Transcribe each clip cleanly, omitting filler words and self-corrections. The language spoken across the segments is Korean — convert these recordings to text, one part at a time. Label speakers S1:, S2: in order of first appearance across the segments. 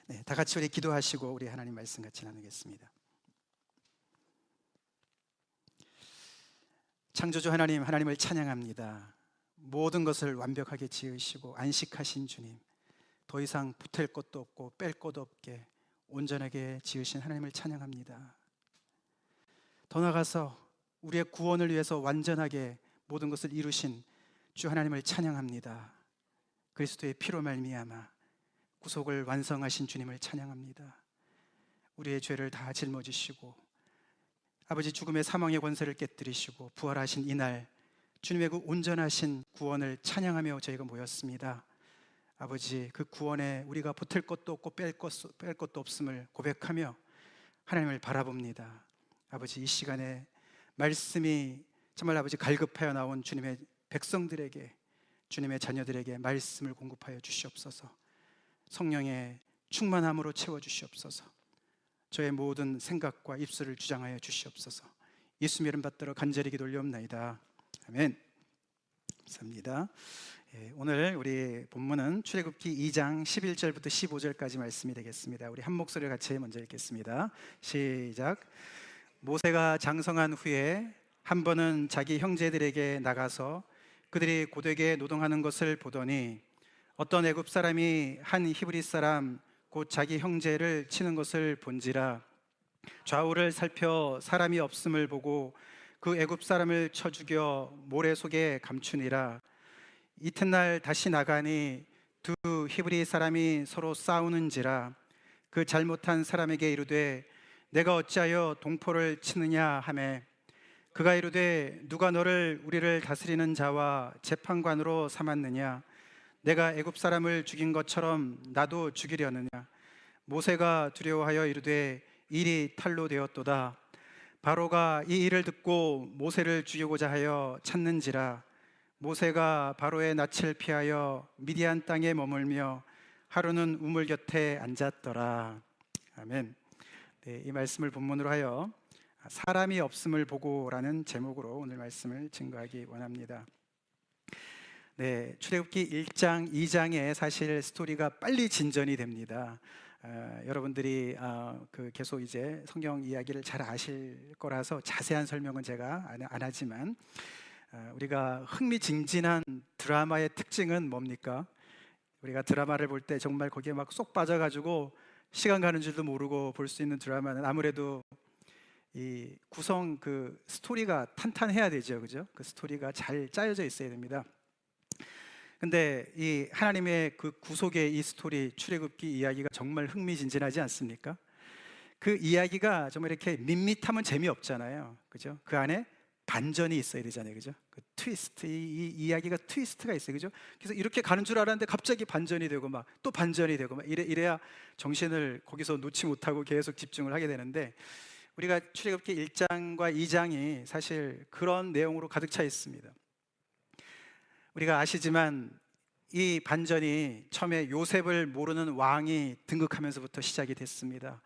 S1: 네, 다 같이 우리 기도하시고 우리 하나님 말씀 같이 나누겠습니다. 창조주 하나님, 하나님을 찬양합니다. 모든 것을 완벽하게 지으시고 안식하신 주님, 더 이상 보탤 것도 없고 뺄 것도 없게 온전하게 지으신 하나님을 찬양합니다. 더 나아가서 우리의 구원을 위해서 완전하게 모든 것을 이루신 주 하나님을 찬양합니다. 그리스도의 피로 말미암아 구속을 완성하신 주님을 찬양합니다. 우리의 죄를 다 짊어지시고 아버지 죽음의 사망의 권세를 깨뜨리시고 부활하신 이날 주님의 그 온전하신 구원을 찬양하며 저희가 모였습니다. 아버지, 그 구원에 우리가 보탤 것도 없고 뺄 것도 없음을 고백하며 하나님을 바라봅니다. 아버지, 이 시간에 말씀이 정말 아버지 갈급하여 나온 주님의 백성들에게, 주님의 자녀들에게 말씀을 공급하여 주시옵소서. 성령의 충만함으로 채워주시옵소서. 저의 모든 생각과 입술을 주장하여 주시옵소서. 예수님 이름 받들어 간절히 기도 올리옵나이다. 아멘. 감사합니다. 오늘 우리 본문은 출애굽기 2장 11절부터 15절까지 말씀이 되겠습니다. 우리 한 목소리를 같이 먼저 읽겠습니다. 시작. 모세가 장성한 후에 한 번은 자기 형제들에게 나가서 그들이 고되게 노동하는 것을 보더니 어떤 애굽 사람이 한 히브리 사람 곧 자기 형제를 치는 것을 본지라. 좌우를 살펴 사람이 없음을 보고 그 애굽 사람을 쳐 죽여 모래 속에 감추니라. 이튿날 다시 나가니 두 히브리 사람이 서로 싸우는지라. 그 잘못한 사람에게 이르되 내가 어찌하여 동포를 치느냐 하매 그가 이르되 누가 너를 우리를 다스리는 자와 재판관으로 삼았느냐. 내가 애굽 사람을 죽인 것처럼 나도 죽이려느냐. 모세가 두려워하여 이르되 일이 탈로 되었도다. 바로가 이 일을 듣고 모세를 죽이고자 하여 찾는지라. 모세가 바로의 낯을 피하여 미디안 땅에 머물며 하루는 우물 곁에 앉았더라. 아멘. 네, 이 말씀을 본문으로 하여 사람이 없음을 보고라는 제목으로 오늘 말씀을 증거하기 원합니다. 네, 출애굽기 1장, 2장에 사실 스토리가 빨리 진전이 됩니다. 여러분들이 계속 이제 성경 이야기를 잘 아실 거라서 자세한 설명은 제가 안 하지만 우리가 흥미진진한 드라마의 특징은 뭡니까? 우리가 드라마를 볼 때 정말 거기에 막 쏙 빠져가지고 시간 가는 줄도 모르고 볼 수 있는 드라마는 아무래도 이 구성 그 스토리가 탄탄해야 되죠, 그죠? 그 스토리가 잘 짜여져 있어야 됩니다. 근데 이 하나님의 그 구속의 이 스토리, 출애굽기 이야기가 정말 흥미진진하지 않습니까? 그 이야기가 정말 이렇게 밋밋하면 재미없잖아요, 그죠? 그 안에 반전이 있어야 되잖아요, 그죠? 그 트위스트, 이 이야기가 트위스트가 있어요, 그죠? 그래서 이렇게 가는 줄 알았는데 갑자기 반전이 되고 막 또 반전이 되고 막 이래야 정신을 거기서 놓지 못하고 계속 집중을 하게 되는데 우리가 출애굽기 1장과 2장이 사실 그런 내용으로 가득 차 있습니다. 우리가 아시지만 이 반전이 처음에 요셉을 모르는 왕이 등극하면서부터 시작이 됐습니다.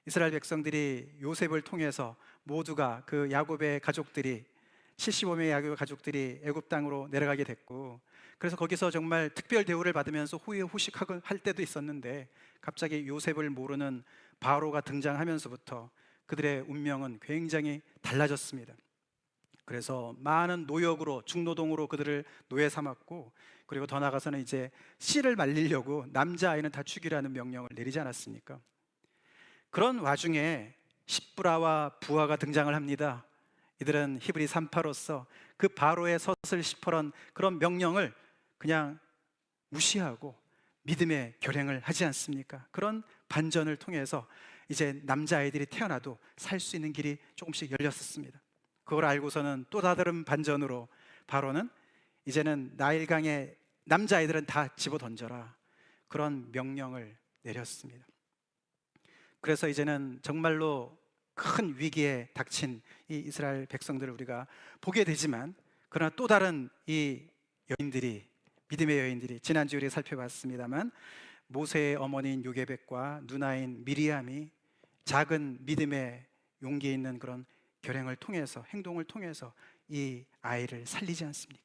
S1: 이스라엘 백성들이 요셉을 통해서 모두가 그 야곱의 가족들이 75명의 야곱의 가족들이 애굽 땅으로 내려가게 됐고, 그래서 거기서 정말 특별 대우를 받으면서 호의호식할 때도 있었는데 갑자기 요셉을 모르는 바로가 등장하면서부터 그들의 운명은 굉장히 달라졌습니다. 그래서 많은 노역으로, 중노동으로 그들을 노예 삼았고, 그리고 더 나아가서는 이제 씨를 말리려고 남자아이는 다 죽이라는 명령을 내리지 않았습니까? 그런 와중에 십브라와 부하가 등장을 합니다. 이들은 히브리 산파로서 그 바로의 서슬 시퍼런 그런 명령을 그냥 무시하고 믿음의 결행을 하지 않습니까? 그런 반전을 통해서 이제 남자아이들이 태어나도 살 수 있는 길이 조금씩 열렸었습니다. 그걸 알고서는 또 다른 반전으로 바로는 이제는 나일강에 남자아이들은 다 집어던져라, 그런 명령을 내렸습니다. 그래서 이제는 정말로 큰 위기에 닥친 이 이스라엘 백성들을 우리가 보게 되지만, 그러나 또 다른 이 여인들이, 믿음의 여인들이, 지난주에 우리가 살펴봤습니다만 모세의 어머니인 요게벳과 누나인 미리암이 작은 믿음의 용기 있는 그런 결행을 통해서, 행동을 통해서 이 아이를 살리지 않습니까?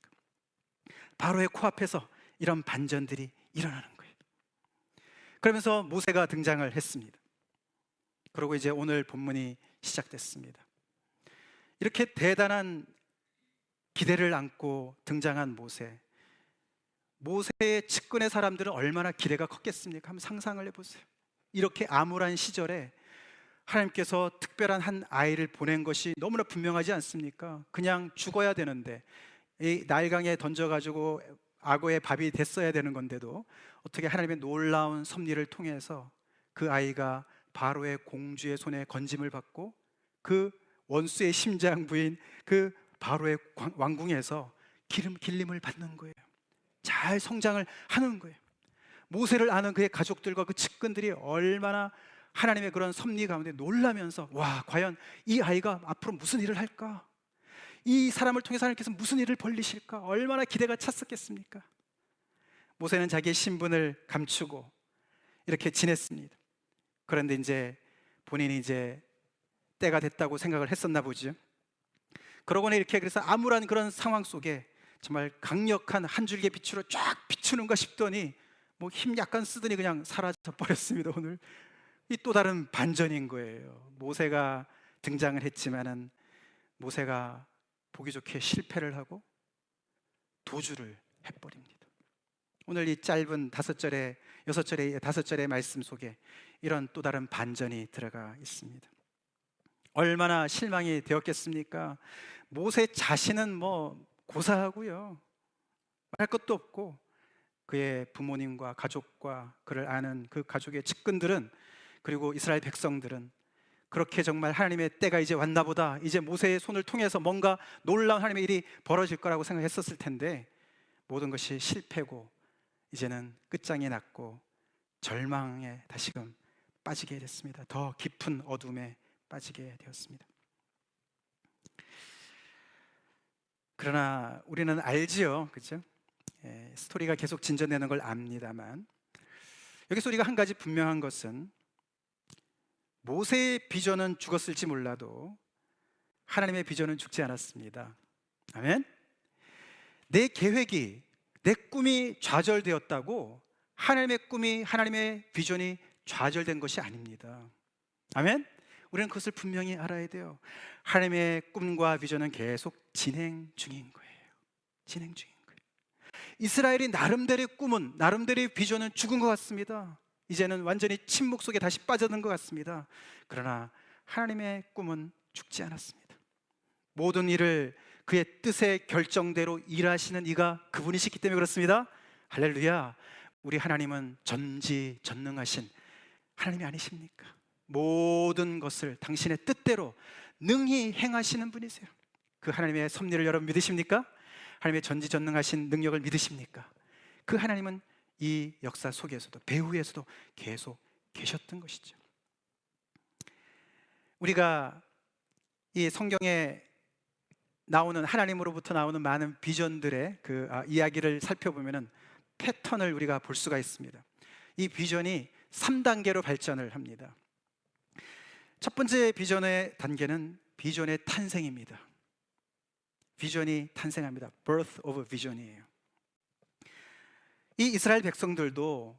S1: 바로의 코앞에서 이런 반전들이 일어나는 거예요. 그러면서 모세가 등장을 했습니다. 그리고 이제 오늘 본문이 시작됐습니다. 이렇게 대단한 기대를 안고 등장한 모세의 측근의 사람들은 얼마나 기대가 컸겠습니까? 한번 상상을 해보세요. 이렇게 암울한 시절에 하나님께서 특별한 한 아이를 보낸 것이 너무나 분명하지 않습니까? 그냥 죽어야 되는데, 이 나일강에 던져가지고 악어의 밥이 됐어야 되는 건데도 어떻게 하나님의 놀라운 섭리를 통해서 그 아이가 바로의 공주의 손에 건짐을 받고 그 원수의 심장부인 그 바로의 왕궁에서 길림을 받는 거예요. 잘 성장을 하는 거예요. 모세를 아는 그의 가족들과 그 측근들이 얼마나 하나님의 그런 섭리 가운데 놀라면서, 와, 과연 이 아이가 앞으로 무슨 일을 할까? 이 사람을 통해서 하나님께서 무슨 일을 벌리실까? 얼마나 기대가 찼었겠습니까? 모세는 자기의 신분을 감추고 이렇게 지냈습니다. 그런데 이제 본인이 이제 때가 됐다고 생각을 했었나 보죠. 그러고는 이렇게, 그래서 암울한 그런 상황 속에 정말 강력한 한 줄기의 빛으로 쫙 비추는가 싶더니 뭐 힘 약간 쓰더니 그냥 사라져 버렸습니다. 오늘 이 또 다른 반전인 거예요. 모세가 등장을 했지만은 모세가 보기 좋게 실패를 하고 도주를 해버립니다. 오늘 이 짧은 5절의 말씀 속에 이런 또 다른 반전이 들어가 있습니다. 얼마나 실망이 되었겠습니까? 모세 자신은 뭐 고사하고요, 말 것도 없고, 그의 부모님과 가족과 그를 아는 그 가족의 측근들은, 그리고 이스라엘 백성들은 그렇게 정말 하나님의 때가 이제 왔나 보다, 이제 모세의 손을 통해서 뭔가 놀라운 하나님의 일이 벌어질 거라고 생각했었을 텐데, 모든 것이 실패고 이제는 끝장이 났고 절망에 다시금 빠지게 됐습니다. 더 깊은 어둠에 빠지게 되었습니다. 그러나 우리는 알지요, 그렇죠? 스토리가 계속 진전되는 걸 압니다만, 여기서 우리가 한 가지 분명한 것은, 모세의 비전은 죽었을지 몰라도 하나님의 비전은 죽지 않았습니다. 아멘? 내 계획이, 내 꿈이 좌절되었다고 하나님의 꿈이, 하나님의 비전이 좌절된 것이 아닙니다. 아멘? 우리는 그것을 분명히 알아야 돼요. 하나님의 꿈과 비전은 계속 진행 중인 거예요. 진행 중인 거예요. 이스라엘이 나름대로의 꿈은, 나름대로의 비전은 죽은 것 같습니다. 이제는 완전히 침묵 속에 다시 빠져든 것 같습니다. 그러나 하나님의 꿈은 죽지 않았습니다. 모든 일을 그의 뜻의 결정대로 일하시는 이가 그분이시기 때문에 그렇습니다. 할렐루야. 우리 하나님은 전지전능하신 하나님이 아니십니까? 모든 것을 당신의 뜻대로 능히 행하시는 분이세요. 그 하나님의 섭리를 여러분 믿으십니까? 하나님의 전지전능하신 능력을 믿으십니까? 그 하나님은 이 역사 속에서도, 배후에서도 계속 계셨던 것이죠. 우리가 이 성경에 나오는, 하나님으로부터 나오는 많은 비전들의 그 이야기를 살펴보면은 패턴을 우리가 볼 수가 있습니다. 이 비전이 3단계로 발전을 합니다. 첫 번째 비전의 단계는 비전의 탄생입니다. 비전이 탄생합니다. Birth of Vision이에요. 이 이스라엘 백성들도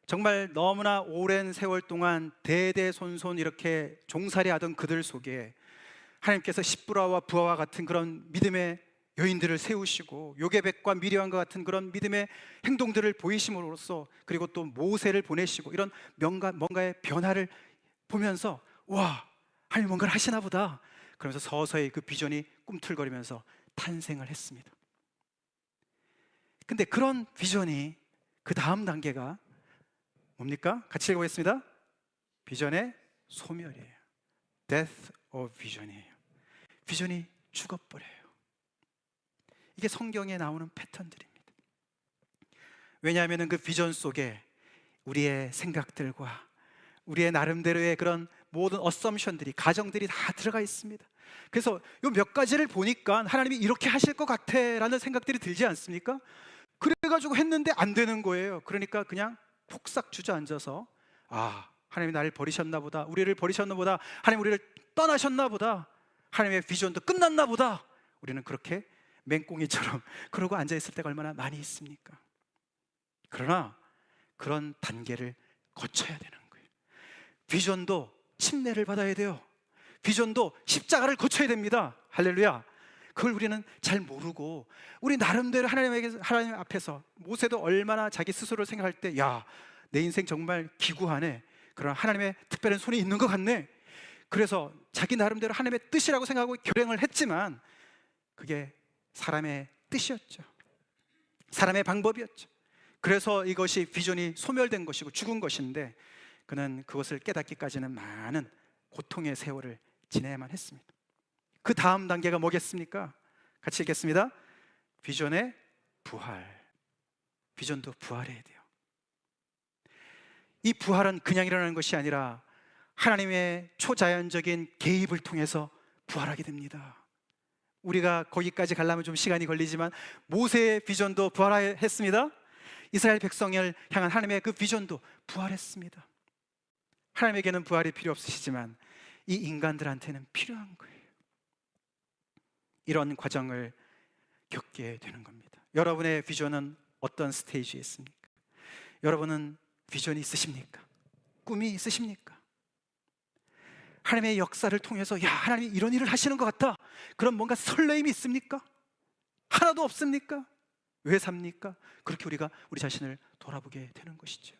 S1: 정말 너무나 오랜 세월 동안 대대손손 이렇게 종살이하던 그들 속에 하나님께서 십부라와 부하와 같은 그런 믿음의 여인들을 세우시고 요게벳과 미리암과 같은 그런 믿음의 행동들을 보이심으로써, 그리고 또 모세를 보내시고, 이런 뭔가의 변화를 보면서, 와, 하나님 뭔가를 하시나 보다, 그러면서 서서히 그 비전이 꿈틀거리면서 탄생을 했습니다. 근데 그런 비전이 그 다음 단계가 뭡니까? 같이 읽어보겠습니다. 비전의 소멸이에요. Death of Vision이에요. 비전이 죽어버려요. 이게 성경에 나오는 패턴들입니다. 왜냐하면 그 비전 속에 우리의 생각들과 우리의 나름대로의 그런 모든 어썸션들이, 가정들이 다 들어가 있습니다. 그래서 요 몇 가지를 보니까 하나님이 이렇게 하실 것 같아 라는 생각들이 들지 않습니까? 그래가지고 했는데 안 되는 거예요. 그러니까 그냥 폭삭 주저앉아서, 아, 하나님이 나를 버리셨나 보다, 우리를 버리셨나 보다, 하나님 우리를 떠나셨나 보다, 하나님의 비전도 끝났나 보다, 우리는 그렇게 맹꽁이처럼 그러고 앉아있을 때가 얼마나 많이 있습니까? 그러나 그런 단계를 거쳐야 되는 거예요. 비전도 침례를 받아야 돼요. 비전도 십자가를 거쳐야 됩니다. 할렐루야. 그걸 우리는 잘 모르고 우리 나름대로 하나님 앞에서, 모세도 얼마나 자기 스스로를 생각할 때, 야, 내 인생 정말 기구하네, 그런 하나님의 특별한 손이 있는 것 같네, 그래서 자기 나름대로 하나님의 뜻이라고 생각하고 결행을 했지만 그게 사람의 뜻이었죠. 사람의 방법이었죠. 그래서 이것이 비전이 소멸된 것이고 죽은 것인데, 그는 그것을 깨닫기까지는 많은 고통의 세월을 지내야만 했습니다. 그 다음 단계가 뭐겠습니까? 같이 읽겠습니다. 비전의 부활. 비전도 부활해야 돼요. 이 부활은 그냥 일어나는 것이 아니라 하나님의 초자연적인 개입을 통해서 부활하게 됩니다. 우리가 거기까지 가려면 좀 시간이 걸리지만 모세의 비전도 부활했습니다. 이스라엘 백성을 향한 하나님의 그 비전도 부활했습니다. 하나님에게는 부활이 필요 없으시지만 이 인간들한테는 필요한 거예요. 이런 과정을 겪게 되는 겁니다. 여러분의 비전은 어떤 스테이지에 있습니까? 여러분은 비전이 있으십니까? 꿈이 있으십니까? 하나님의 역사를 통해서, 야, 하나님이 이런 일을 하시는 것 같다, 그런 뭔가 설레임이 있습니까? 하나도 없습니까? 왜 삽니까? 그렇게 우리가 우리 자신을 돌아보게 되는 것이죠.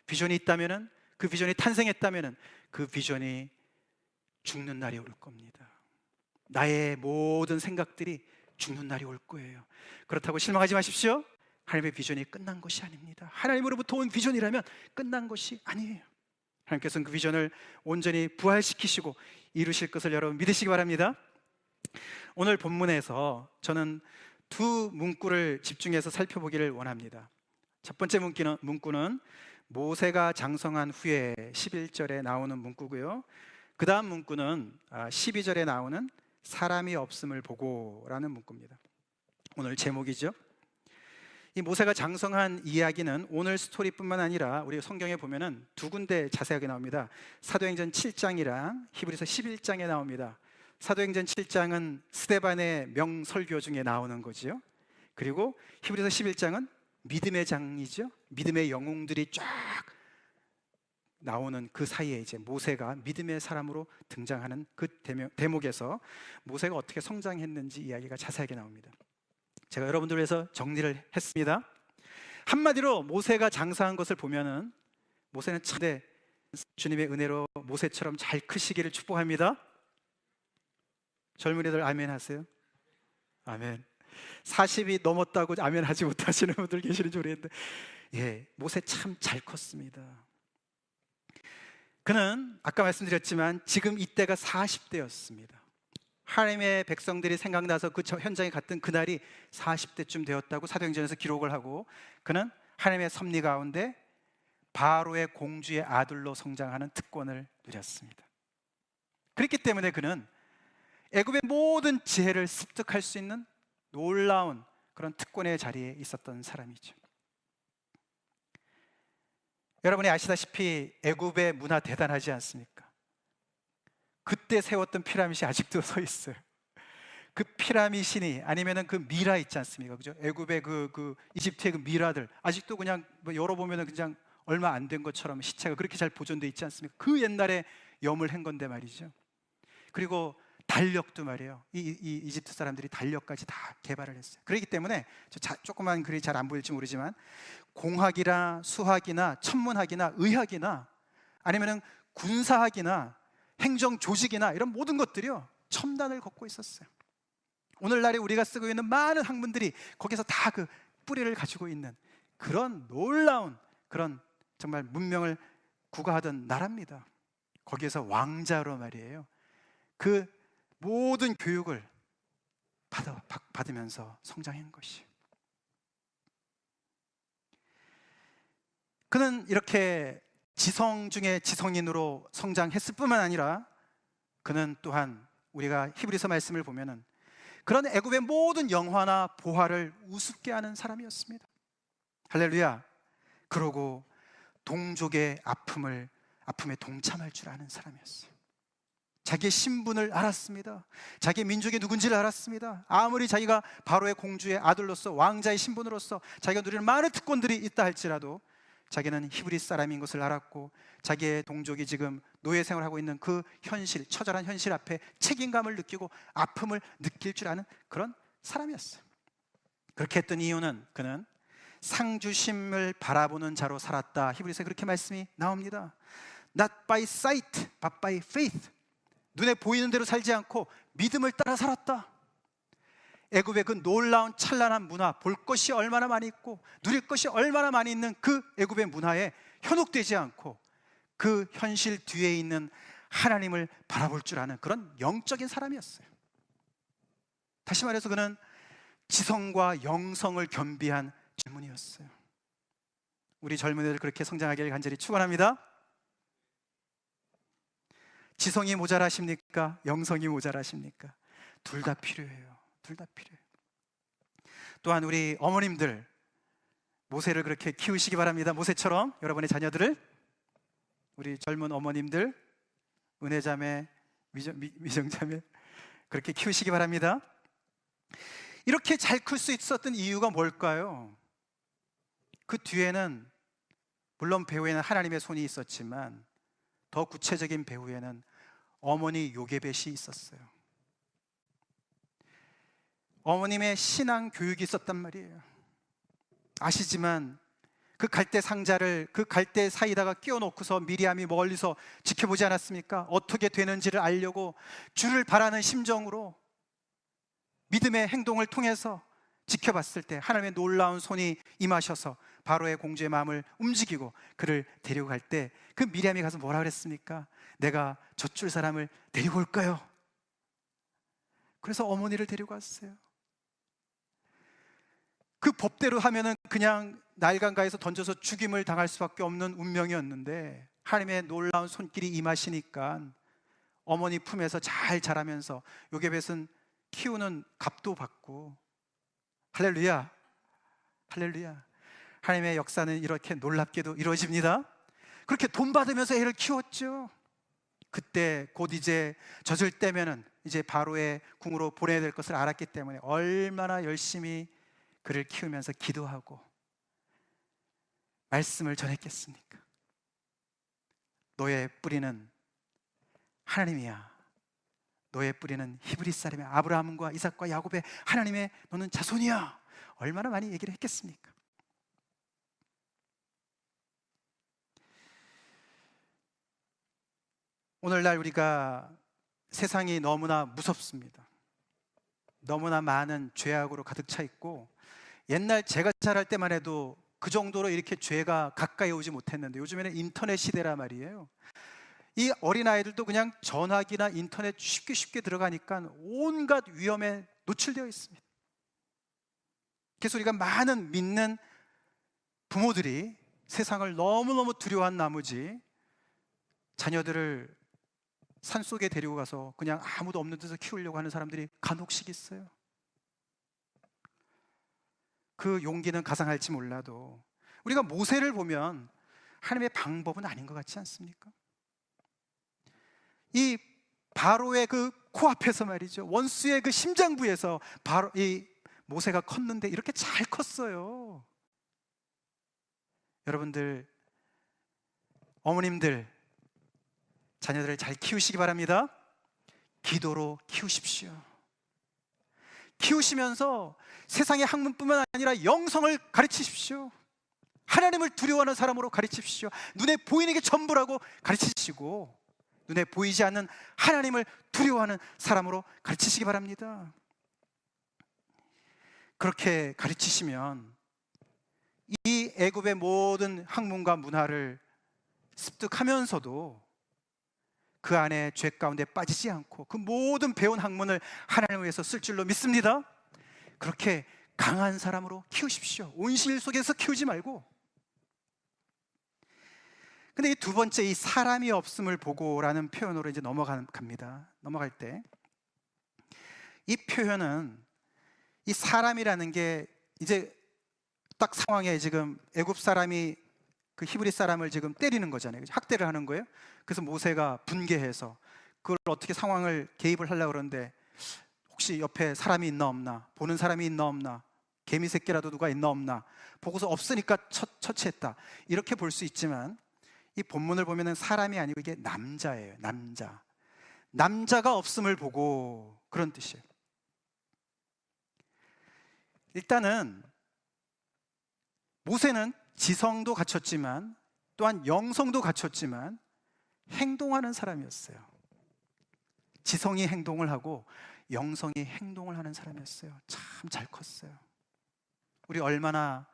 S1: 비전이 있다면은, 그 비전이 탄생했다면은 그 비전이 죽는 날이 올 겁니다. 나의 모든 생각들이 죽는 날이 올 거예요. 그렇다고 실망하지 마십시오. 하나님의 비전이 끝난 것이 아닙니다. 하나님으로부터 온 비전이라면 끝난 것이 아니에요. 하나님께서는 그 비전을 온전히 부활시키시고 이루실 것을 여러분 믿으시기 바랍니다. 오늘 본문에서 저는 두 문구를 집중해서 살펴보기를 원합니다. 첫 번째 문구는 모세가 장성한 후에 11절에 나오는 문구고요. 그 다음 문구는 12절에 나오는 사람이 없음을 보고 라는 문구입니다. 오늘 제목이죠. 이 모세가 장성한 이야기는 오늘 스토리뿐만 아니라 우리 성경에 보면은 두 군데 자세하게 나옵니다. 사도행전 7장이랑 히브리서 11장에 나옵니다. 사도행전 7장은 스데반의 명설교 중에 나오는 거지요. 그리고 히브리서 11장은 믿음의 장이죠. 믿음의 영웅들이 쫙 나오는 그 사이에 이제 모세가 믿음의 사람으로 등장하는 그 대목에서 모세가 어떻게 성장했는지 이야기가 자세하게 나옵니다. 제가 여러분들 위해서 정리를 했습니다. 한마디로 모세가 장사한 것을 보면은 모세는 참 주님의 은혜로 모세처럼 잘 크시기를 축복합니다. 젊은이들 아멘 하세요. 아멘. 40이 넘었다고 아멘 하지 못하시는 분들 계시는지 모르겠는데, 예, 모세 참 잘 컸습니다. 그는 아까 말씀드렸지만 지금 이때가 40대였습니다. 하나님의 백성들이 생각나서 그 현장에 갔던 그날이 40대쯤 되었다고 사도행전에서 기록을 하고, 그는 하나님의 섭리 가운데 바로의 공주의 아들로 성장하는 특권을 누렸습니다. 그렇기 때문에 그는 애굽의 모든 지혜를 습득할 수 있는 놀라운 그런 특권의 자리에 있었던 사람이죠. 여러분이 아시다시피 애굽의 문화 대단하지 않습니까? 그때 세웠던 피라밋이 아직도 서 있어요. 그 피라밋이니 아니면은 그 미라 있지 않습니까? 그죠? 애굽의 그 이집트의 그 미라들 아직도 그냥 뭐 열어보면은 그냥 얼마 안 된 것처럼 시체가 그렇게 잘 보존돼 있지 않습니까? 그 옛날에 염을 한 건데 말이죠. 그리고 달력도 말이에요. 이 이집트 사람들이 달력까지 다 개발을 했어요. 그렇기 때문에 조그만 글이 잘 안 보일지 모르지만 공학이나 수학이나 천문학이나 의학이나 아니면은 군사학이나 행정 조직이나 이런 모든 것들이요 첨단을 걷고 있었어요. 오늘날에 우리가 쓰고 있는 많은 학문들이 거기서 다 그 뿌리를 가지고 있는 그런 놀라운 그런 정말 문명을 구가하던 나라입니다. 거기에서 왕자로 말이에요 그 모든 교육을 받으면서 성장한 것이에요. 그는 이렇게 지성 중에 지성인으로 성장했을 뿐만 아니라 그는 또한 우리가 히브리서 말씀을 보면은 그런 애굽의 모든 영화나 보화를 우습게 하는 사람이었습니다. 할렐루야. 그러고 동족의 아픔에 동참할 줄 아는 사람이었어요. 자기의 신분을 알았습니다. 자기의 민족이 누군지를 알았습니다. 아무리 자기가 바로의 공주의 아들로서 왕자의 신분으로서 자기가 누리는 많은 특권들이 있다 할지라도 자기는 히브리 사람인 것을 알았고 자기의 동족이 지금 노예 생활하고 있는 그 현실, 처절한 현실 앞에 책임감을 느끼고 아픔을 느낄 줄 아는 그런 사람이었어요. 그렇게 했던 이유는 그는 상주심을 바라보는 자로 살았다. 히브리서에 그렇게 말씀이 나옵니다. Not by sight, but by faith. 눈에 보이는 대로 살지 않고 믿음을 따라 살았다. 애굽의 그 놀라운 찬란한 문화, 볼 것이 얼마나 많이 있고 누릴 것이 얼마나 많이 있는 그 애굽의 문화에 현혹되지 않고 그 현실 뒤에 있는 하나님을 바라볼 줄 아는 그런 영적인 사람이었어요. 다시 말해서 그는 지성과 영성을 겸비한 젊은이였어요. 우리 젊은이들 그렇게 성장하기를 간절히 축원합니다. 지성이 모자라십니까? 영성이 모자라십니까? 둘 다 필요해요. 둘 다 필요해요. 또한 우리 어머님들 모세를 그렇게 키우시기 바랍니다. 모세처럼 여러분의 자녀들을, 우리 젊은 어머님들, 은혜자매, 미정자매 그렇게 키우시기 바랍니다. 이렇게 잘 클 수 있었던 이유가 뭘까요? 그 뒤에는 물론 배후에는 하나님의 손이 있었지만 더 구체적인 배후에는 어머니 요게벳이 있었어요. 어머님의 신앙 교육이 있었단 말이에요. 아시지만 그 갈대 상자를 그 갈대 사이다가 끼워놓고서 미리암이 멀리서 지켜보지 않았습니까? 어떻게 되는지를 알려고 주를 바라는 심정으로 믿음의 행동을 통해서 지켜봤을 때 하나님의 놀라운 손이 임하셔서 바로의 공주의 마음을 움직이고 그를 데리고 갈 때 그 미리암이 가서 뭐라 그랬습니까? 내가 젖줄 사람을 데리고 올까요? 그래서 어머니를 데리고 왔어요. 그 법대로 하면은 그냥 날강가에서 던져서 죽임을 당할 수밖에 없는 운명이었는데 하나님의 놀라운 손길이 임하시니까 어머니 품에서 잘 자라면서 요게벳은 키우는 값도 받고, 할렐루야, 할렐루야. 하나님의 역사는 이렇게 놀랍게도 이루어집니다. 그렇게 돈 받으면서 애를 키웠죠. 그때 곧 이제 젖을 때면은 이제 바로의 궁으로 보내야 될 것을 알았기 때문에 얼마나 열심히 그를 키우면서 기도하고 말씀을 전했겠습니까? 너의 뿌리는 하나님이야. 너의 뿌리는 히브리 사람의 아브라함과 이삭과 야곱의 하나님의 너는 자손이야. 얼마나 많이 얘기를 했겠습니까? 오늘날 우리가 세상이 너무나 무섭습니다. 너무나 많은 죄악으로 가득 차 있고, 옛날 제가 자랄 때만 해도 그 정도로 이렇게 죄가 가까이 오지 못했는데 요즘에는 인터넷 시대라 말이에요. 이 어린아이들도 그냥 전화기나 인터넷 쉽게 들어가니까 온갖 위험에 노출되어 있습니다. 그래서 우리가 많은 믿는 부모들이 세상을 너무너무 두려워한 나머지 자녀들을 산속에 데리고 가서 그냥 아무도 없는 데서 키우려고 하는 사람들이 간혹씩 있어요. 그 용기는 가상할지 몰라도 우리가 모세를 보면 하나님의 방법은 아닌 것 같지 않습니까? 이 바로의 그 코앞에서 말이죠, 원수의 그 심장부에서 바로 이 모세가 컸는데 이렇게 잘 컸어요. 여러분들, 어머님들 자녀들을 잘 키우시기 바랍니다. 기도로 키우십시오. 키우시면서 세상의 학문뿐만 아니라 영성을 가르치십시오. 하나님을 두려워하는 사람으로 가르치십시오. 눈에 보이는 게 전부라고 가르치시고 눈에 보이지 않는 하나님을 두려워하는 사람으로 가르치시기 바랍니다. 그렇게 가르치시면 이 애굽의 모든 학문과 문화를 습득하면서도 그 안에 죄 가운데 빠지지 않고 그 모든 배운 학문을 하나님을 위해서 쓸 줄로 믿습니다. 그렇게 강한 사람으로 키우십시오. 온실 속에서 키우지 말고. 근데 이 두 번째, 이 사람이 없음을 보고라는 표현으로 이제 넘어갑니다. 넘어갈 때 이 표현은 이 사람이라는 게 이제 딱 상황에 지금 애굽 사람이 그 히브리 사람을 지금 때리는 거잖아요. 학대를 하는 거예요. 그래서 모세가 분개해서 그걸 어떻게 상황을 개입을 하려고 그러는데 혹시 옆에 사람이 있나 없나, 보는 사람이 있나 없나, 개미 새끼라도 누가 있나 없나 보고서 없으니까 처치했다, 이렇게 볼 수 있지만 이 본문을 보면은 사람이 아니고 이게 남자예요. 남자가 없음을 보고, 그런 뜻이에요. 일단은 모세는 지성도 갖췄지만 또한 영성도 갖췄지만 행동하는 사람이었어요. 지성이 행동을 하고 영성이 행동을 하는 사람이었어요. 참 잘 컸어요. 우리 얼마나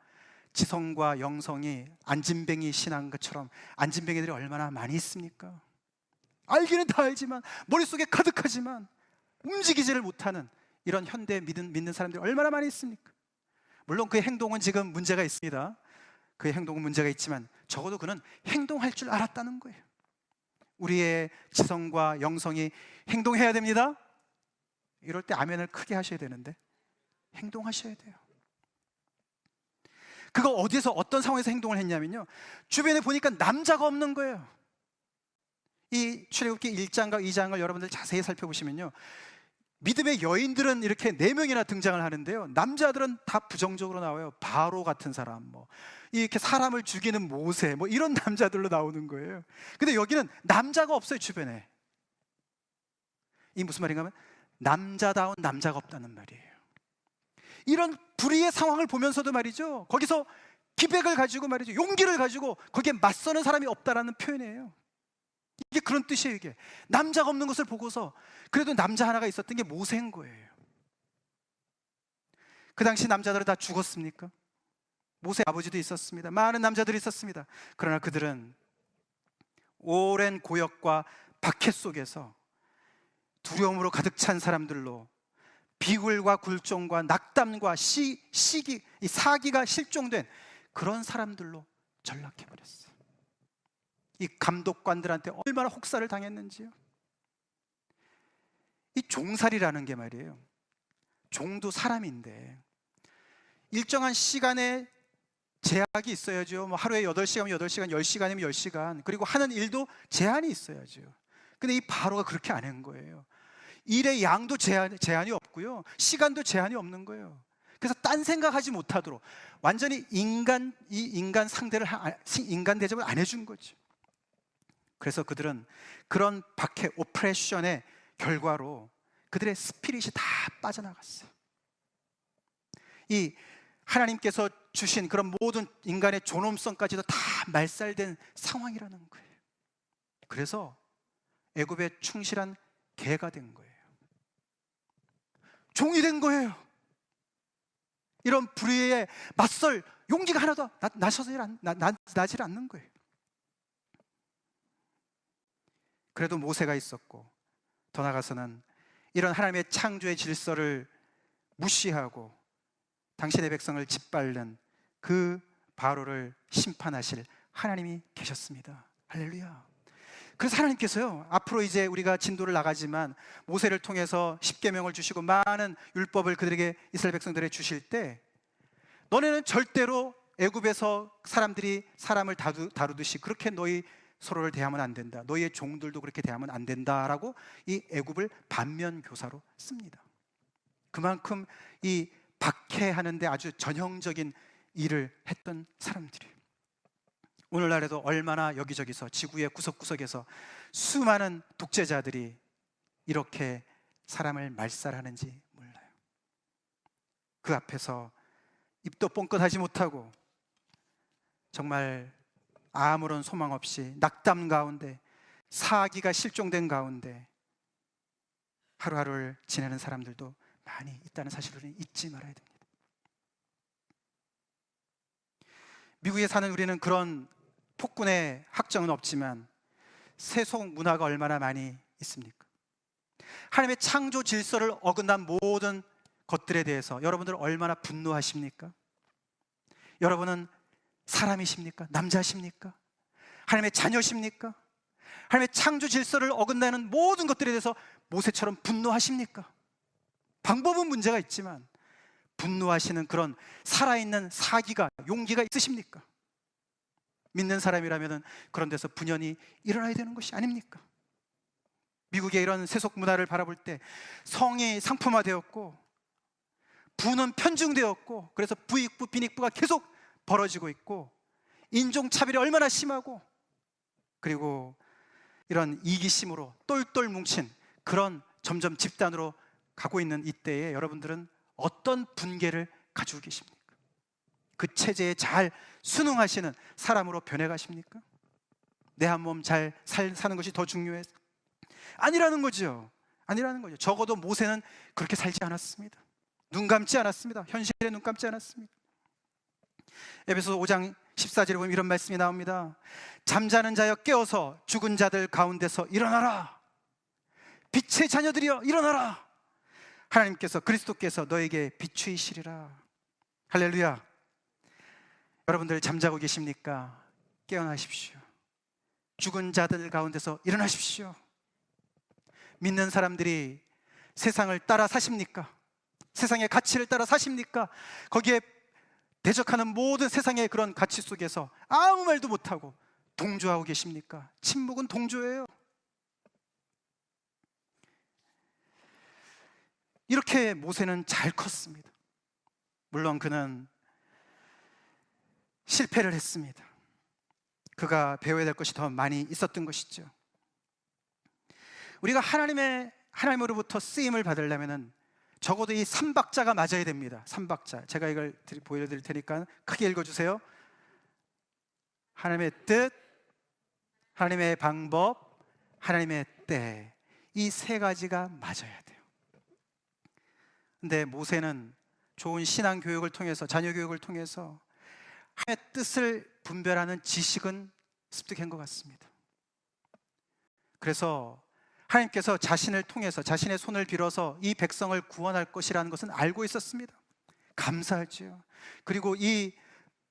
S1: 지성과 영성이 안진뱅이 신한 것처럼 안진뱅이들이 얼마나 많이 있습니까? 알기는 다 알지만 머릿속에 가득하지만 움직이지를 못하는 이런 현대 믿는 사람들이 얼마나 많이 있습니까? 물론 그의 행동은 지금 문제가 있습니다. 그의 행동은 문제가 있지만 적어도 그는 행동할 줄 알았다는 거예요. 우리의 지성과 영성이 행동해야 됩니다. 이럴 때 아멘을 크게 하셔야 되는데 행동하셔야 돼요. 그거 어디에서 어떤 상황에서 행동을 했냐면요, 주변에 보니까 남자가 없는 거예요. 이 출애굽기 1장과 2장을 여러분들 자세히 살펴보시면요, 믿음의 여인들은 이렇게 4명이나 등장을 하는데요, 남자들은 다 부정적으로 나와요. 바로 같은 사람, 이렇게 사람을 죽이는 모세, 이런 남자들로 나오는 거예요. 근데 여기는 남자가 없어요, 주변에. 이 무슨 말인가 하면 남자다운 남자가 없다는 말이에요. 이런 불의의 상황을 보면서도 말이죠, 거기서 기백을 가지고 말이죠, 용기를 가지고 거기에 맞서는 사람이 없다라는 표현이에요. 이게 그런 뜻이에요. 이게 남자가 없는 것을 보고서 그래도 남자 하나가 있었던 게 모세인 거예요. 그 당시 남자들은 다 죽었습니까? 모세 아버지도 있었습니다. 많은 남자들이 있었습니다. 그러나 그들은 오랜 고역과 박해 속에서 두려움으로 가득 찬 사람들로 비굴과 굴종과 낙담과 시기, 이 사기가 실종된 그런 사람들로 전락해버렸어요. 이 감독관들한테 얼마나 혹사를 당했는지요. 이 종살이라는 게 말이에요, 종도 사람인데 일정한 시간에 제약이 있어야죠. 하루에 8시간이면 8시간, 10시간이면 10시간, 그리고 하는 일도 제한이 있어야죠. 근데 이 바로가 그렇게 안 한 거예요. 일의 양도 제한이 없고요, 시간도 제한이 없는 거예요. 그래서 딴 생각하지 못하도록 완전히 인간 대접을 안 해준 거죠. 그래서 그들은 그런 박해, 오프레션의 결과로 그들의 스피릿이 다 빠져나갔어요. 이 하나님께서 주신 그런 모든 인간의 존엄성까지도 다 말살된 상황이라는 거예요. 그래서 애굽에 충실한 개가 된 거예요. 종이 된 거예요. 이런 불의에 맞설 용기가 하나도 나질 않는 거예요. 그래도 모세가 있었고, 더 나아가서는 이런 하나님의 창조의 질서를 무시하고 당신의 백성을 짓밟는 그 바로를 심판하실 하나님이 계셨습니다. 할렐루야. 그래서 하나님께서요, 앞으로 이제 우리가 진도를 나가지만 모세를 통해서 십계명을 주시고 많은 율법을 그들에게, 이스라엘 백성들에게 주실 때, 너네는 절대로 애굽에서 사람들이 사람을 다루듯이 그렇게 너희 서로를 대하면 안 된다, 너희의 종들도 그렇게 대하면 안 된다라고 이 애굽을 반면 교사로 씁니다. 그만큼 이 박해하는데 아주 전형적인 일을 했던 사람들이에요. 오늘날에도 얼마나 여기저기서 지구의 구석구석에서 수많은 독재자들이 이렇게 사람을 말살하는지 몰라요. 그 앞에서 입도 뻥끗하지 못하고 정말 아무런 소망 없이 낙담 가운데, 사기가 실종된 가운데 하루하루를 지내는 사람들도 많이 있다는 사실을 잊지 말아야 됩니다. 미국에 사는 우리는 그런 폭군의 학정은 없지만 세속 문화가 얼마나 많이 있습니까? 하나님의 창조 질서를 어긋난 모든 것들에 대해서 여러분들 얼마나 분노하십니까? 여러분은 사람이십니까? 남자십니까? 하나님의 자녀십니까? 하나님의 창조 질서를 어긋나는 모든 것들에 대해서 모세처럼 분노하십니까? 방법은 문제가 있지만 분노하시는 그런 살아있는 사기가, 용기가 있으십니까? 믿는 사람이라면 그런 데서 분연히 일어나야 되는 것이 아닙니까? 미국의 이런 세속 문화를 바라볼 때 성이 상품화되었고 부는 편중되었고, 그래서 부익부, 빈익부가 계속 벌어지고 있고, 인종차별이 얼마나 심하고, 그리고 이런 이기심으로 똘똘 뭉친 그런 점점 집단으로 가고 있는 이때에 여러분들은 어떤 분개를 가지고 계십니까? 그 체제에 잘 순응하시는 사람으로 변해가십니까? 내 한 몸 잘 사는 것이 더 중요해서? 아니라는 거죠. 아니라는 거죠. 적어도 모세는 그렇게 살지 않았습니다. 눈 감지 않았습니다. 현실에 눈 감지 않았습니다. 에베소 5장 14절에 보면 이런 말씀이 나옵니다. 잠자는 자여 깨어서 죽은 자들 가운데서 일어나라. 빛의 자녀들이여 일어나라. 하나님께서, 그리스도께서 너에게 비추이시리라. 할렐루야. 여러분들 잠자고 계십니까? 깨어나십시오. 죽은 자들 가운데서 일어나십시오. 믿는 사람들이 세상을 따라 사십니까? 세상의 가치를 따라 사십니까? 거기에 대적하는 모든 세상의 그런 가치 속에서 아무 말도 못하고 동조하고 계십니까? 침묵은 동조예요. 이렇게 모세는 잘 컸습니다. 물론 그는 실패를 했습니다. 그가 배워야 될 것이 더 많이 있었던 것이죠. 우리가 하나님으로부터 쓰임을 받으려면 적어도 이 3박자가 맞아야 됩니다. 3박자. 제가 이걸 보여드릴 테니까 크게 읽어주세요. 하나님의 뜻, 하나님의 방법, 하나님의 때. 이 세 가지가 맞아야 돼요. 근데 모세는 좋은 신앙 교육을 통해서, 자녀 교육을 통해서 하나님의 뜻을 분별하는 지식은 습득한 것 같습니다. 그래서 하나님께서 자신을 통해서, 자신의 손을 빌어서 이 백성을 구원할 것이라는 것은 알고 있었습니다. 감사하지요. 그리고 이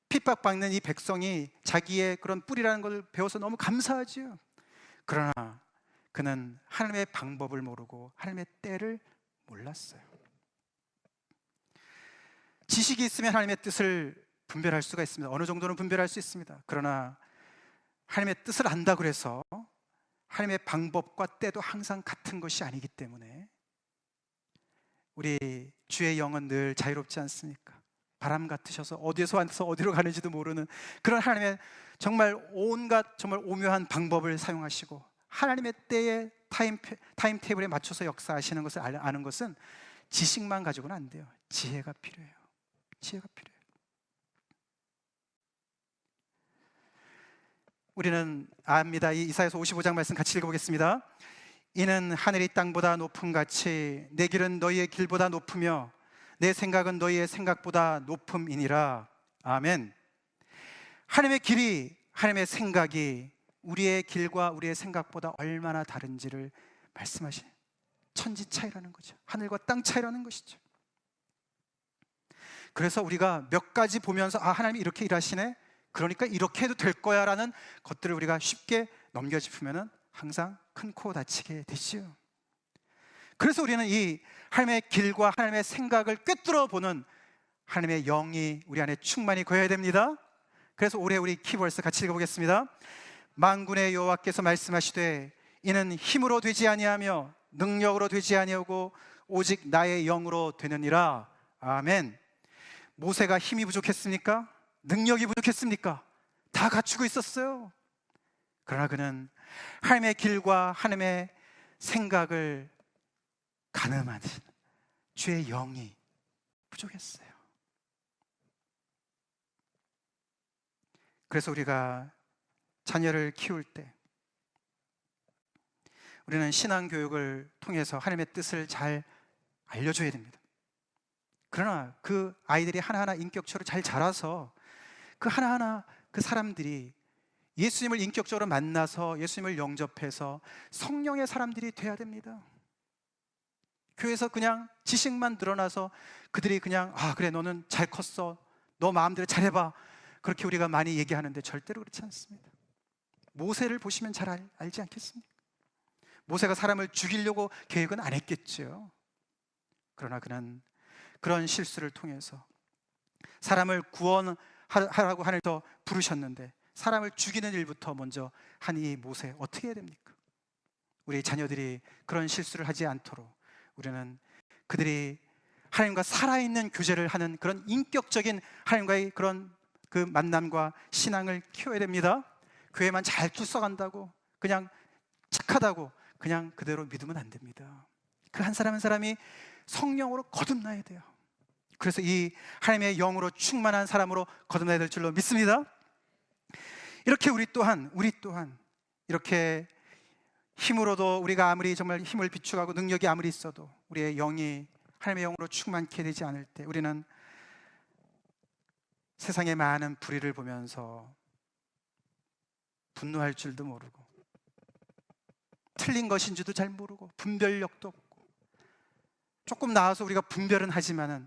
S1: 핍박받는 이 백성이 자기의 그런 뿌리라는 걸 배워서 너무 감사하지요. 그러나 그는 하나님의 방법을 모르고 하나님의 때를 몰랐어요. 지식이 있으면 하나님의 뜻을 분별할 수가 있습니다. 어느 정도는 분별할 수 있습니다. 그러나 하나님의 뜻을 안다 그래서 하나님의 방법과 때도 항상 같은 것이 아니기 때문에 우리 주의 영은 늘 자유롭지 않습니까? 바람 같으셔서 어디에서 와서 어디로 가는지도 모르는 그런 하나님의 정말 온갖 정말 오묘한 방법을 사용하시고 하나님의 때에 타임 테이블에 맞춰서 역사하시는 것을 아는 것은 지식만 가지고는 안 돼요. 지혜가 필요해요. 지혜가 필요해요. 우리는 압니다. 이 이사야서 55장 말씀 같이 읽어보겠습니다. 이는 하늘이 땅보다 높음 같이 내 길은 너희의 길보다 높으며 내 생각은 너희의 생각보다 높음이니라. 아멘. 하나님의 길이, 하나님의 생각이 우리의 길과 우리의 생각보다 얼마나 다른지를 말씀하시는 천지 차이라는 거죠. 하늘과 땅 차이라는 것이죠. 그래서 우리가 몇 가지 보면서 하나님이 이렇게 일하시네, 그러니까 이렇게 해도 될 거야 라는 것들을 우리가 쉽게 넘겨짚으면 항상 큰 코 다치게 되지요. 그래서 우리는 이 하나님의 길과 하나님의 생각을 꿰뚫어 보는 하나님의 영이 우리 안에 충만히 거해야 됩니다. 그래서 올해 우리 키버스 같이 읽어보겠습니다. 만군의 여호와께서 말씀하시되 이는 힘으로 되지 아니하며 능력으로 되지 아니하고 오직 나의 영으로 되느니라. 아멘. 모세가 힘이 부족했습니까? 능력이 부족했습니까? 다 갖추고 있었어요. 그러나 그는 하나님의 길과 하나님의 생각을 가늠하는 주의 영이 부족했어요. 그래서 우리가 자녀를 키울 때 우리는 신앙교육을 통해서 하나님의 뜻을 잘 알려줘야 됩니다. 그러나 그 아이들이 하나하나 인격적으로 잘 자라서 그 하나하나 그 사람들이 예수님을 인격적으로 만나서 예수님을 영접해서 성령의 사람들이 돼야 됩니다. 교회에서 그냥 지식만 드러나서 그들이 그냥 그래 너는 잘 컸어, 너 마음대로 잘해봐, 그렇게 우리가 많이 얘기하는데 절대로 그렇지 않습니다. 모세를 보시면 잘 알지 않겠습니까? 모세가 사람을 죽이려고 계획은 안 했겠죠. 그러나 그는 그런 실수를 통해서 사람을 구원하라고 하나님께서 부르셨는데 사람을 죽이는 일부터 먼저 한 이 모세, 어떻게 해야 됩니까? 우리 자녀들이 그런 실수를 하지 않도록 우리는 그들이 하나님과 살아있는 교제를 하는 그런 인격적인 하나님과의 그런 그 만남과 신앙을 키워야 됩니다. 교회만 잘 뚫어간다고, 그냥 착하다고 그냥 그대로 믿으면 안 됩니다. 그 한 사람 한 사람이 성령으로 거듭나야 돼요. 그래서 이 하나님의 영으로 충만한 사람으로 거듭나야 될 줄로 믿습니다. 이렇게 우리 또한 이렇게 힘으로도, 우리가 아무리 정말 힘을 비축하고 능력이 아무리 있어도 우리의 영이 하나님의 영으로 충만케 되지 않을 때, 우리는 세상의 많은 불의를 보면서 분노할 줄도 모르고, 틀린 것인지도 잘 모르고, 분별력도 없고, 조금 나아서 우리가 분별은 하지만은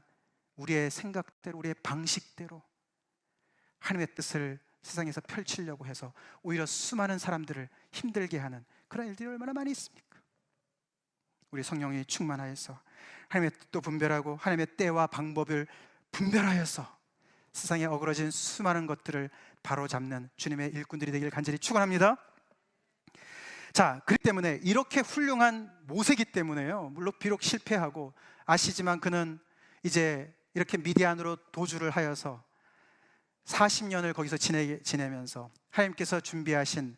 S1: 우리의 생각대로, 우리의 방식대로 하나님의 뜻을 세상에서 펼치려고 해서 오히려 수많은 사람들을 힘들게 하는 그런 일들이 얼마나 많이 있습니까? 우리 성령이 충만하여서 하나님의 뜻도 분별하고 하나님의 때와 방법을 분별하여서 세상에 어그러진 수많은 것들을 바로잡는 주님의 일꾼들이 되길 간절히 축원합니다. 자, 그렇기 때문에 이렇게 훌륭한 모세기 때문에요, 물론 비록 실패하고, 아시지만 그는 이제 이렇게 미디안으로 도주를 하여서 40년을 거기서 지내면서 하나님께서 준비하신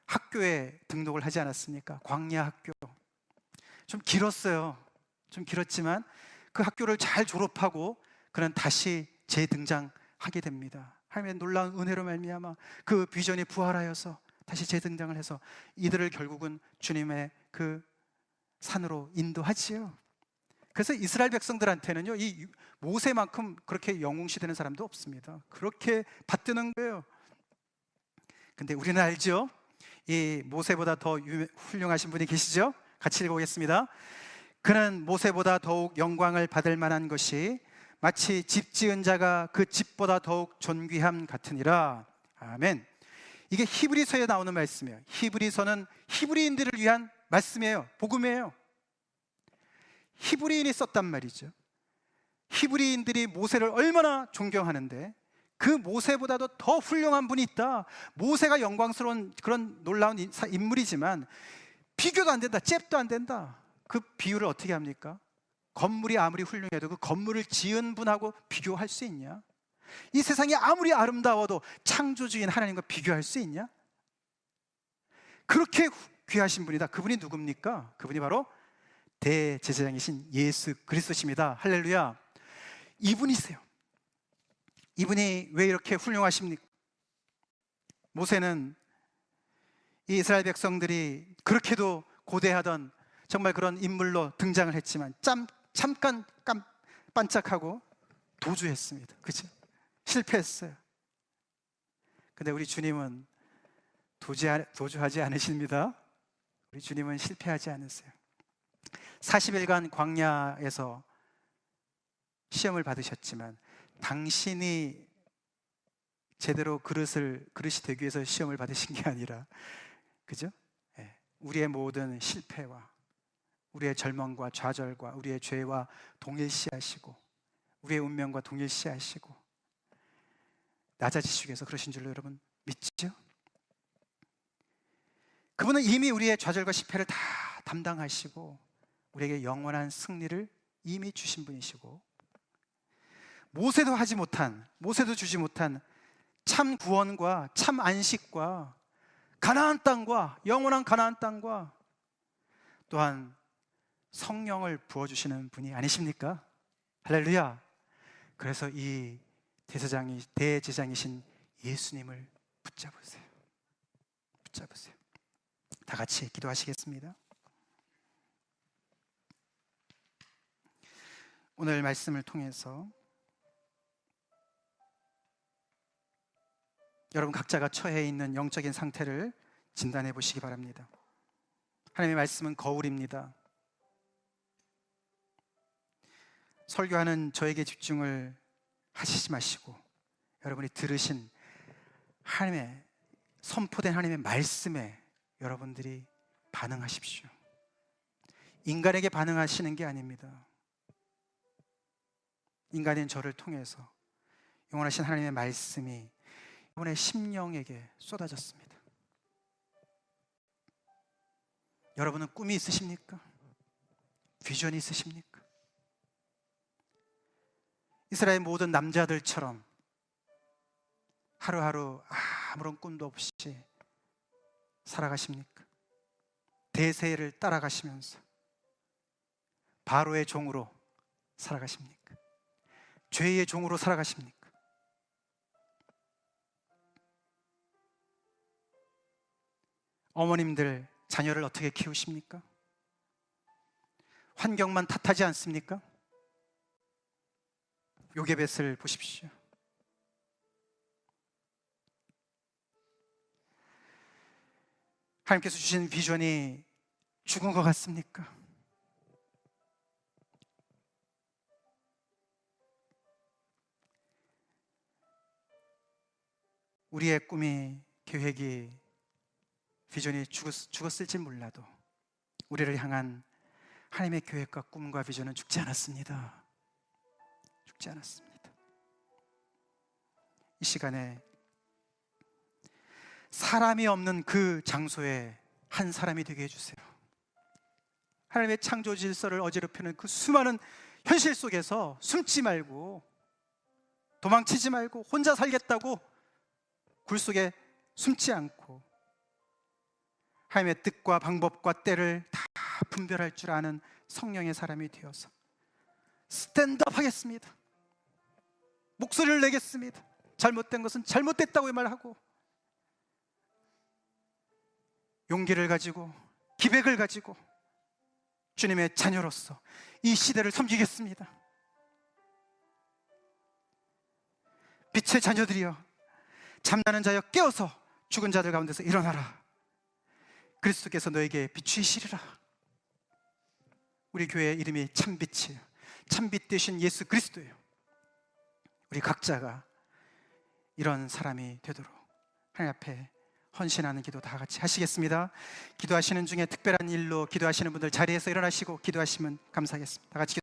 S1: 학교에 등록을 하지 않았습니까? 광야 학교. 좀 길었어요. 좀 길었지만 그 학교를 잘 졸업하고 그는 다시 재등장하게 됩니다. 하나님의 놀라운 은혜로 말미암아 그 비전이 부활하여서 다시 재등장을 해서 이들을 결국은 주님의 그 산으로 인도하지요. 그래서 이스라엘 백성들한테는요, 이 모세만큼 그렇게 영웅시되는 사람도 없습니다. 그렇게 받드는 거예요. 근데 우리는 알죠? 이 모세보다 더 훌륭하신 분이 계시죠? 같이 읽어보겠습니다. 그는 모세보다 더욱 영광을 받을 만한 것이 마치 집 지은 자가 그 집보다 더욱 존귀함 같으니라. 아멘. 이게 히브리서에 나오는 말씀이에요. 히브리서는 히브리인들을 위한 말씀이에요. 복음이에요. 히브리인이 썼단 말이죠. 히브리인들이 모세를 얼마나 존경하는데 그 모세보다도 더 훌륭한 분이 있다. 모세가 영광스러운 그런 놀라운 인물이지만 비교도 안 된다, 잽도 안 된다. 그 비유를 어떻게 합니까? 건물이 아무리 훌륭해도 그 건물을 지은 분하고 비교할 수 있냐? 이 세상이 아무리 아름다워도 창조주인 하나님과 비교할 수 있냐? 그렇게 귀하신 분이다. 그분이 누굽니까? 그분이 바로 대제사장이신 예수 그리스도십니다. 할렐루야. 이분이세요. 이분이 왜 이렇게 훌륭하십니까? 모세는 이 이스라엘 백성들이 그렇게도 고대하던 정말 그런 인물로 등장을 했지만 잠깐 반짝하고 도주했습니다. 그죠? 실패했어요. 근데 우리 주님은 도주하지 않으십니다. 우리 주님은 실패하지 않으세요. 40일간 광야에서 시험을 받으셨지만 당신이 제대로 그릇이 되기 위해서 시험을 받으신 게 아니라, 그죠? 네. 우리의 모든 실패와 우리의 절망과 좌절과 우리의 죄와 동일시하시고 우리의 운명과 동일시하시고 낮아지시기 위해서 그러신 줄로 여러분 믿죠? 그분은 이미 우리의 좌절과 실패를 다 담당하시고 우리에게 영원한 승리를 이미 주신 분이시고, 모세도 주지 못한 참 구원과 참 안식과 가나안 땅과 영원한 가나안 땅과 또한 성령을 부어주시는 분이 아니십니까? 할렐루야. 그래서 이 대제사장이신 예수님을 붙잡으세요. 다 같이 기도하시겠습니다. 오늘 말씀을 통해서 여러분 각자가 처해 있는 영적인 상태를 진단해 보시기 바랍니다. 하나님의 말씀은 거울입니다. 설교하는 저에게 집중을 하시지 마시고 여러분이 들으신 하나님의 선포된 하나님의 말씀에 여러분들이 반응하십시오. 인간에게 반응하시는 게 아닙니다. 인간인 저를 통해서 영원하신 하나님의 말씀이 여러분의 심령에게 쏟아졌습니다. 여러분은 꿈이 있으십니까? 비전이 있으십니까? 이스라엘 모든 남자들처럼 하루하루 아무런 꿈도 없이 살아가십니까? 대세를 따라가시면서 바로의 종으로 살아가십니까? 죄의 종으로 살아가십니까? 어머님들 자녀를 어떻게 키우십니까? 환경만 탓하지 않습니까? 요게벳을 보십시오. 하나님께서 주신 비전이 죽은 것 같습니까? 우리의 꿈이, 계획이, 비전이 죽었을지 몰라도 우리를 향한 하나님의 계획과 꿈과 비전은 죽지 않았습니다. 죽지 않았습니다. 이 시간에 사람이 없는 그 장소에 한 사람이 되게 해주세요. 하나님의 창조 질서를 어지럽히는 그 수많은 현실 속에서 숨지 말고, 도망치지 말고, 혼자 살겠다고 굴 속에 숨지 않고 하나님의 뜻과 방법과 때를 다 분별할 줄 아는 성령의 사람이 되어서 스탠드업 하겠습니다. 목소리를 내겠습니다. 잘못된 것은 잘못됐다고 말하고, 용기를 가지고, 기백을 가지고 주님의 자녀로서 이 시대를 섬기겠습니다. 빛의 자녀들이여, 잠자는 자여 깨어서 죽은 자들 가운데서 일어나라. 그리스도께서 너에게 비추이시리라. 우리 교회의 이름이 참빛이에요. 참빛 되신 예수 그리스도예요. 우리 각자가 이런 사람이 되도록 하나님 앞에 헌신하는 기도 다 같이 하시겠습니다. 기도하시는 중에 특별한 일로 기도하시는 분들 자리에서 일어나시고 기도하시면 감사하겠습니다. 다 같이